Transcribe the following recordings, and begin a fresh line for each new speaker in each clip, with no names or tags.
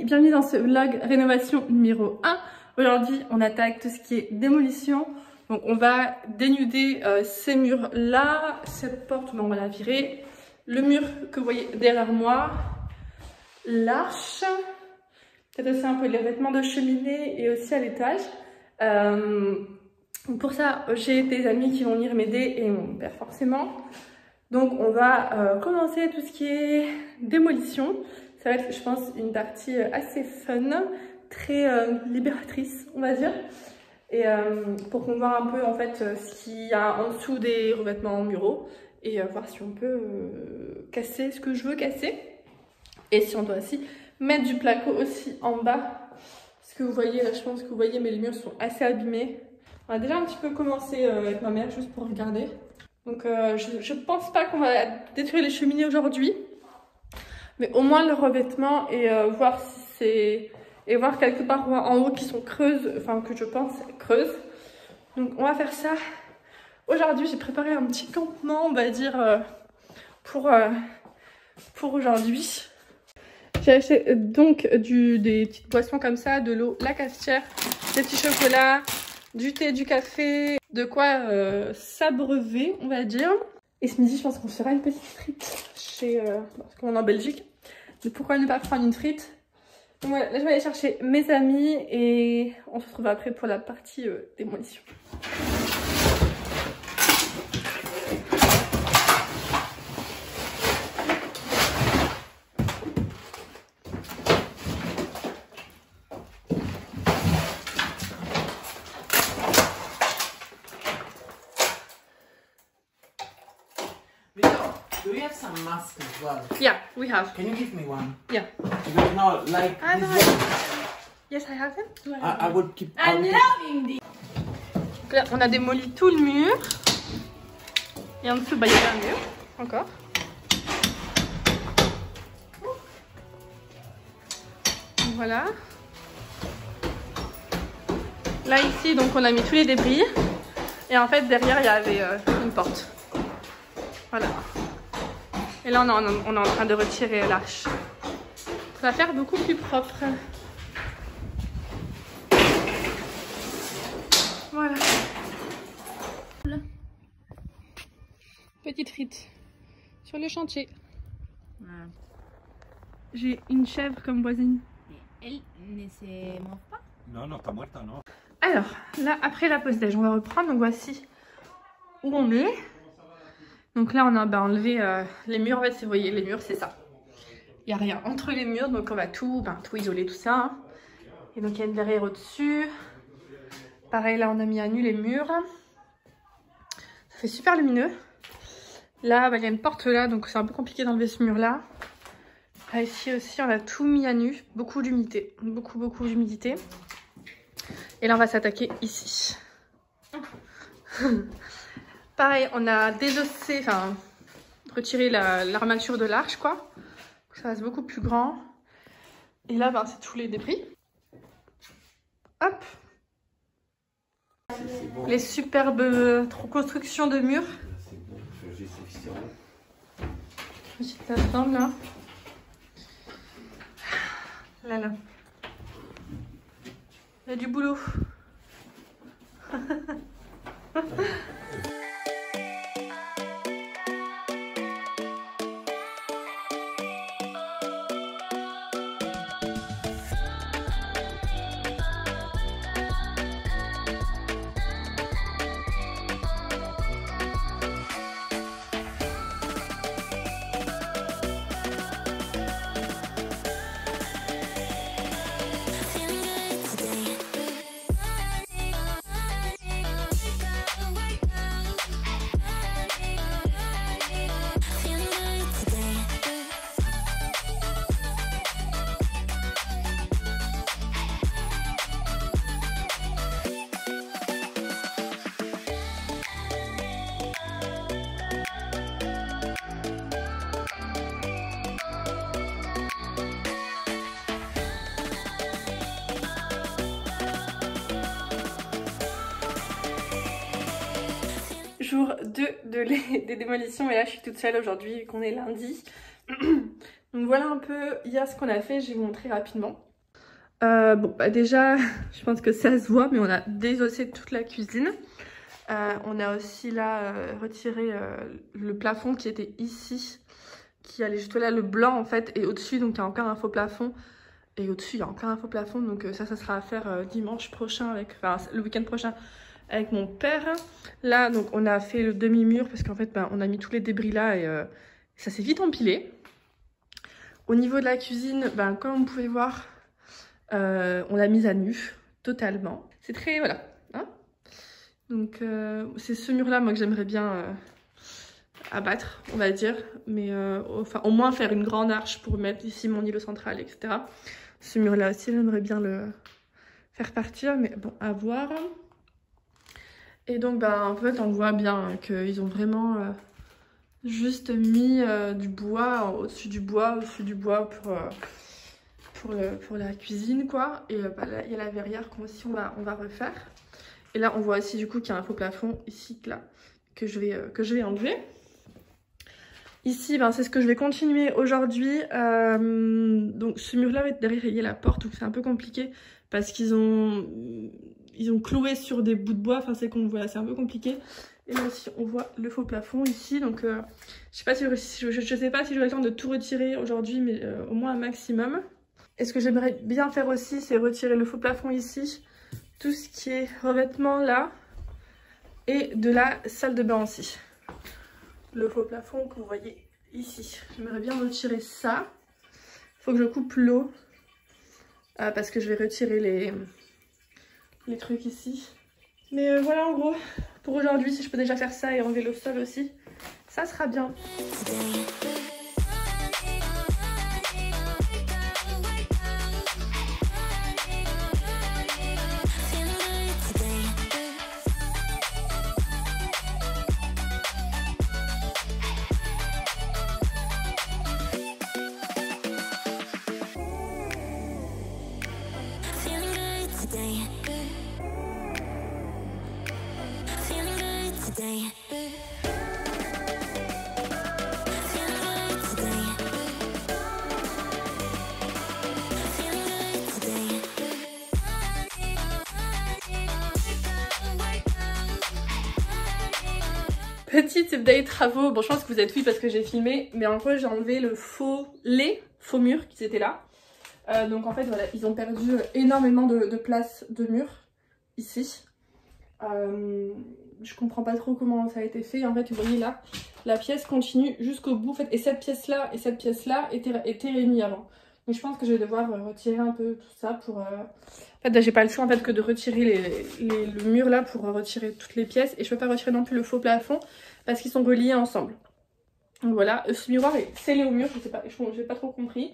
bienvenue dans ce vlog rénovation numéro 1. Aujourd'hui on attaque tout ce qui est démolition. Donc on va dénuder ces murs là, cette porte on va la virer, le mur que vous voyez derrière moi, l'arche, peut-être aussi un peu les vêtements de cheminée et aussi à l'étage. Pour ça j'ai des amis qui vont venir m'aider et mon père forcément. Donc on va commencer tout ce qui est démolition. Ça va être je pense une partie assez fun, très libératrice on va dire. Et pour qu'on voit un peu en fait ce qu'il y a en dessous des revêtements muraux et voir si on peut casser ce que je veux casser. Et si on doit aussi mettre du placo aussi en bas. Parce que vous voyez là je pense que vous voyez mais les murs sont assez abîmés. On a déjà un petit peu commencé avec ma mère juste pour regarder. Donc je pense pas qu'on va détruire les cheminées aujourd'hui. Mais au moins le revêtement et voir si c'est... Et voir quelques parois en haut qui sont creuses, enfin que je pense creuses. Donc on va faire ça. Aujourd'hui j'ai préparé un petit campement on va dire pour aujourd'hui. J'ai acheté donc des petites boissons comme ça, de l'eau, la cafetière, des petits chocolats, du thé, du café, de quoi s'abreuver on va dire. Et ce midi je pense qu'on fera une petite frite chez parce qu'on est en Belgique. Mais pourquoi ne pas prendre une frite? Donc voilà, là je vais aller chercher mes amis et on se retrouve après pour la partie démolition.
Do you have some masks as well?
Yeah, we have.
Can you give me one?
Yeah.
Because no, like
Ah,
this
no,
one,
yes, I have them. Do I have
I
them?
would keep.
I'm loving this.
Donc là, on a démoli tout le mur. Et en dessous, bah, il y a un mur. Encore. Donc, voilà. Là, ici, donc, on a mis tous les débris. Et en fait, derrière, il y avait une porte. Voilà. Et là, on est en train de retirer l'arche. Ça va faire beaucoup plus propre. Voilà. Petite frite sur le chantier. J'ai une chèvre comme voisine.
Elle ne se mord pas?
Non, non, pas morte, non.
Alors, là, après la pause déj, on va reprendre. Donc, voici où on est. Donc là, on a enlevé les murs. En fait, vous voyez, les murs, c'est ça. Il n'y a rien entre les murs. Donc, on va tout isoler, tout ça. Hein. Et donc, il y a une verrière au-dessus. Pareil, là, on a mis à nu les murs. Ça fait super lumineux. Là, bah, il y a une porte là. Donc, c'est un peu compliqué d'enlever ce mur-là. Là, ici aussi, on a tout mis à nu. Beaucoup d'humidité. Beaucoup d'humidité. Et là, on va s'attaquer ici. Pareil, on a désossé, enfin, retiré l'armature de l'arche, quoi. Ça reste beaucoup plus grand. Et là, ben, c'est tous les débris. Hop.
Bon.
Les superbes constructions de murs.
C'est bon, j'ai suffisamment.
Petite plateforme, là. Là. Il y a du boulot. Jour 2 des démolitions et là je suis toute seule aujourd'hui vu qu'on est lundi. Donc voilà un peu hier ce qu'on a fait, je vais vous montrer rapidement. Bon, bah déjà, je pense que ça se voit, mais on a désossé toute la cuisine. On a aussi là retiré le plafond qui était ici, qui allait juste là, le blanc en fait, et au-dessus, donc il y a encore un faux plafond. Et au-dessus, il y a encore un faux plafond, donc ça sera à faire dimanche prochain, enfin le week-end prochain avec mon père. Là, donc on a fait le demi-mur parce qu'en fait, on a mis tous les débris là et ça s'est vite empilé. Au niveau de la cuisine, comme vous pouvez voir, on l'a mise à nu, totalement. C'est très, voilà. Hein, donc c'est ce mur-là, moi, que j'aimerais bien abattre, on va dire. Mais enfin, au moins faire une grande arche pour mettre ici mon îlot central, etc. Ce mur-là aussi, j'aimerais bien le faire partir, mais bon, à voir. Et donc, en fait, on voit bien qu'ils ont vraiment juste mis du bois au-dessus du bois, pour la cuisine, quoi. Et là, il y a la verrière qu'on aussi on va refaire. Et là, on voit aussi du coup qu'il y a un faux plafond ici, là, que je vais enlever. Ici, c'est ce que je vais continuer aujourd'hui. Donc ce mur-là va être derrière la porte, donc c'est un peu compliqué parce qu'ils ont cloué sur des bouts de bois. Enfin, c'est qu'on voit, c'est un peu compliqué. Et là aussi, on voit le faux plafond ici. Donc je sais pas si je sais pas si j'aurai le temps de tout retirer aujourd'hui, mais au moins un maximum. Et ce que j'aimerais bien faire aussi, c'est retirer le faux plafond ici, tout ce qui est revêtement là, et de la salle de bain aussi. Le faux plafond que vous voyez ici. J'aimerais bien retirer ça. Il faut que je coupe l'eau parce que je vais retirer les trucs ici. Mais voilà en gros pour aujourd'hui, si je peux déjà faire ça et enlever le sol aussi, ça sera bien. Petite update travaux, bon je pense que vous êtes oui parce que j'ai filmé, mais en gros j'ai enlevé les faux murs qui étaient là. Donc en fait voilà, ils ont perdu énormément de place de mur ici. Je comprends pas trop comment ça a été fait. En fait vous voyez là, la pièce continue jusqu'au bout en fait, et cette pièce là étaient réunies avant. Donc je pense que je vais devoir retirer un peu tout ça pour... En fait là j'ai pas le choix en fait que de retirer le mur là pour retirer toutes les pièces. Et je peux pas retirer non plus le faux plafond parce qu'ils sont reliés ensemble. Donc voilà, ce miroir est scellé au mur, je sais pas, j'ai pas trop compris.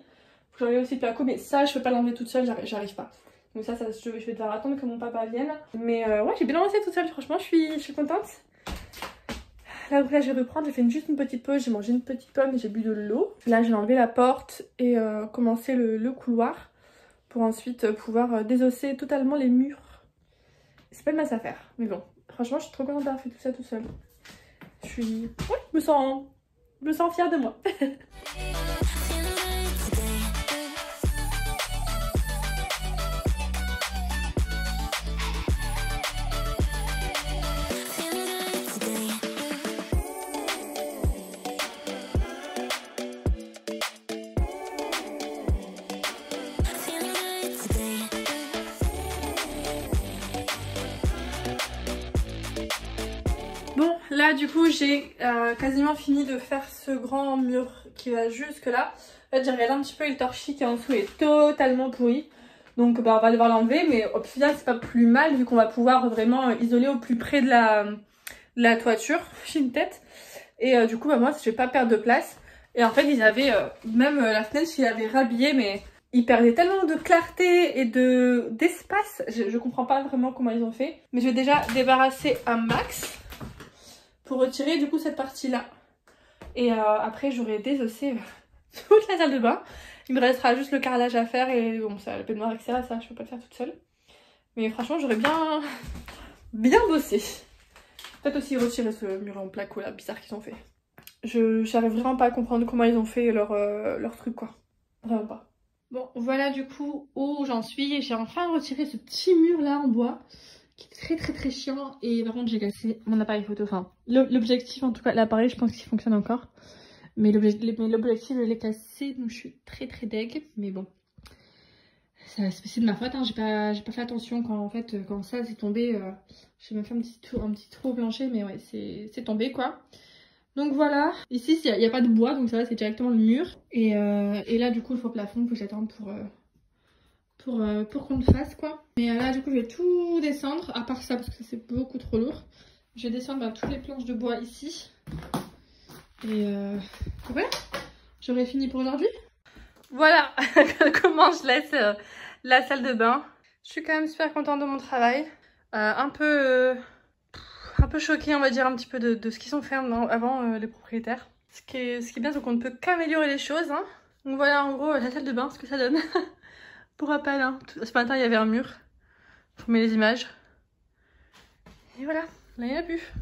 Faut que j'enlève aussi le placo, mais ça je peux pas l'enlever toute seule, j'arrive pas. Donc ça je vais devoir attendre que mon papa vienne. Mais ouais, j'ai bien lancé toute seule, franchement je suis contente. Là, donc là je vais reprendre, j'ai fait juste une petite pause, j'ai mangé une petite pomme et j'ai bu de l'eau. Là je vais enlever la porte et commencer le couloir pour ensuite pouvoir désosser totalement les murs. C'est pas une masse à faire, mais bon, franchement je suis trop contente d'avoir fait tout ça tout seul. Ouais, je me sens fière de moi. Bon, là du coup j'ai quasiment fini de faire ce grand mur qui va jusque là. En fait j'ai regardé un petit peu, le torchis qui est en dessous est totalement pourri. Donc on va devoir l'enlever, mais au final c'est pas plus mal vu qu'on va pouvoir vraiment isoler au plus près de la toiture. J'ai une tête. Et du coup moi je vais pas perdre de place. Et en fait ils avaient, même la fenêtre ils l'avaient rhabillée, mais ils perdaient tellement de clarté et d'espace. Je comprends pas vraiment comment ils ont fait. Mais je vais déjà débarrasser un max pour retirer du coup cette partie là. Et après j'aurai désossé toute la salle de bain. Il me restera juste le carrelage à faire et bon ça, le peignoir etc, ça je peux pas le faire toute seule. Mais franchement j'aurais bien bossé. Peut-être aussi retirer ce mur en placo là bizarre qu'ils ont fait. J'arrive vraiment pas à comprendre comment ils ont fait leur truc quoi. Vraiment pas. Bon, voilà du coup où j'en suis. J'ai enfin retiré ce petit mur là en bois qui est très chiant. Et par contre j'ai cassé mon appareil photo. Enfin, l'objectif en tout cas, l'appareil je pense qu'il fonctionne encore. Mais l'objectif je l'ai cassé, donc je suis très deg. Mais bon, c'est de ma faute, hein. J'ai pas fait attention quand en fait quand ça c'est tombé. J'ai même fait un petit trou au plancher, mais ouais c'est tombé quoi. Donc voilà, ici il n'y a pas de bois, donc ça va, c'est directement le mur. Et là du coup le faux plafond, il faut que j'attende pour qu'on le fasse quoi. Mais là du coup je vais tout descendre, à part ça parce que c'est beaucoup trop lourd. Je vais descendre toutes les planches de bois ici. Et voilà, j'aurai fini pour aujourd'hui. Voilà comment je laisse la salle de bain. Je suis quand même super contente de mon travail. Un peu choquée on va dire un petit peu de ce qu'ils ont fait avant les propriétaires. Ce qui est bien c'est qu'on ne peut qu'améliorer les choses. Hein. Donc voilà en gros la salle de bain, ce que ça donne. Pour rappel, hein, ce matin il y avait un mur. Je vous mets les images. Et voilà, là il n'y en a plus.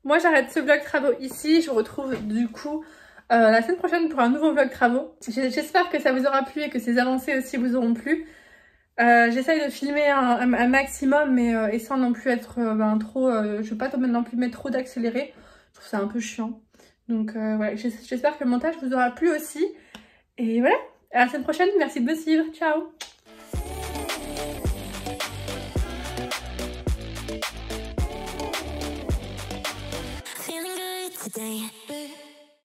Moi j'arrête ce vlog travaux ici. Je vous retrouve du coup la semaine prochaine pour un nouveau vlog travaux. J'espère que ça vous aura plu et que ces avancées aussi vous auront plu. J'essaye de filmer un maximum mais et sans non plus être trop... je veux pas non plus mettre trop d'accéléré. Je trouve ça un peu chiant. Donc voilà, j'espère que le montage vous aura plu aussi. Et voilà, à la semaine prochaine. Merci de me suivre. Ciao.
Feeling good today.